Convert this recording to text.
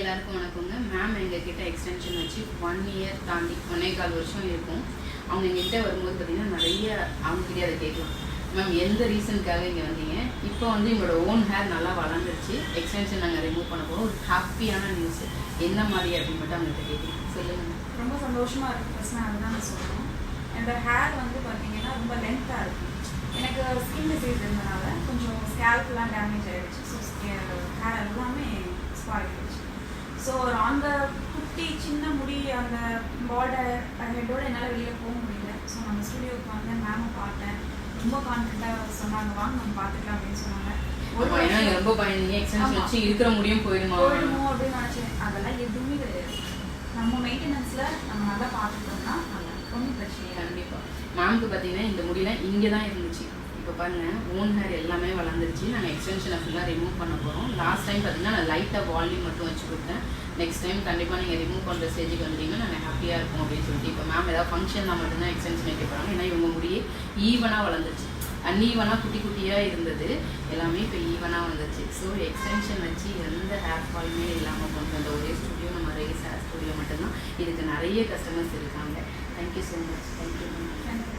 எல்லாருக்கும் வணக்கங்க. மேம் எங்ககிட்ட எக்ஸ்டென்ஷன் வச்சு 1 இயர் தாண்டி 1.25 வருஷம் இருக்கும். அவங்க எங்ககிட்ட வரும்போது பார்த்தீங்கன்னா நிறைய அவங்ககிட்டயே அதை கேட்கலாம். மேம் எந்த ரீசனுக்காக இங்கே வந்தீங்க? இப்போ வந்து எங்களோட ஓன் ஹேர் நல்லா வளர்ந்துருச்சு, எக்ஸ்டென்ஷன் நாங்கள் ரிமூவ் பண்ண போகிறோம். ஒரு ஹாப்பியான நியூஸ் என்ன மாதிரி அப்படின்னு மட்டும் அவங்ககிட்ட கேட்கலாம். சொல்லுங்கள். ரொம்ப சந்தோஷமாக இருக்குது. ஃபஸ்ட் நான் அதுதான் நான் சொல்லணும். என்னோட ஹேர் வந்து பார்த்தீங்கன்னா ரொம்ப லென்த்தாக இருக்கும். எனக்கு ஸ்கின் டிசீஸ் இருந்தனால கொஞ்சம் ஸ்கேல்ப்லாம் டேமேஜ் ஆகிடுச்சு. ஸோ ஹேர் எல்லாமே ஸ்பாயில் ஆகிடுச்சு. ஸோ அந்த குட்டி சின்ன முடி அந்த பால்டு ஹெட்டோடு என்னால் வெளியே போக முடியல. ஸோ நம்ம ஸ்டுடியோவுக்கு வந்து மேமை பார்த்தேன். ரொம்ப கான்ஃபிடண்ட்டாக சொன்னாங்க, வாங்க நம்ம பார்த்துக்கலாம் அப்படின்னு சொன்னாங்க. ரொம்ப பயந்தீங்க, எக்ஸ்டென்ஷன் வச்சு இருக்கிற முடியும் போயிடுமோ அப்படின்னு நினச்சேன். அதெல்லாம் எதுவுமே கிடையாது. நம்ம மெயின்டெனன்ஸில் நம்ம நல்லா பார்த்துட்டோம்னா நல்லா ஒன்றும் பிரச்சனை. கண்டிப்பாக மேம்க்கு பார்த்தீங்கன்னா இந்த முடியெலாம் இங்கே தான் இருந்துச்சு. இப்போ பாருங்கள், ஓன் ஹேர் எல்லாமே வளர்ந்துருச்சு. நாங்கள் எக்ஸ்டென்ஷனை ஃபுல்லாக ரிமூவ் பண்ண போகிறோம். லாஸ்ட் டைம் பார்த்தீங்கன்னா நான் லைட்டாக வால்யூம் மட்டும் வச்சு கொடுத்தேன். நெக்ஸ்ட் டைம் கண்டிப்பாக நீங்கள் ரிமூவ் பண்ணுற ஸ்டேஜுக்கு வந்துட்டீங்கன்னா நாங்கள் ஹாப்பியாக இருக்கும் அப்படின்னு சொல்லிட்டு இப்போ மேம் ஏதாவது ஃபங்க்ஷனில் மட்டும்தான் எக்ஸ்டென்ஷன் வைக்க போகிறாங்க. ஏன்னா இவங்க முடியே ஈவனாக வளர்ந்துச்சு. அன்ஈவனாக குட்டி குட்டியாக இருந்தது, எல்லாமே இப்போ ஈவனாக வந்துச்சு. ஸோ எக்ஸ்டென்ஷன் வச்சு எந்த ஹேர் ஃபாலுமே இல்லாமல் கொண்டு வந்த ஒரே ஸ்டுடியோ நம்ம ரேஸ் ஹேர் ஸ்டுடியோ மட்டும்தான். இதுக்கு நிறைய கஸ்டமர்ஸ் இருக்காங்க. Thank you so much. தேங்க்யூ.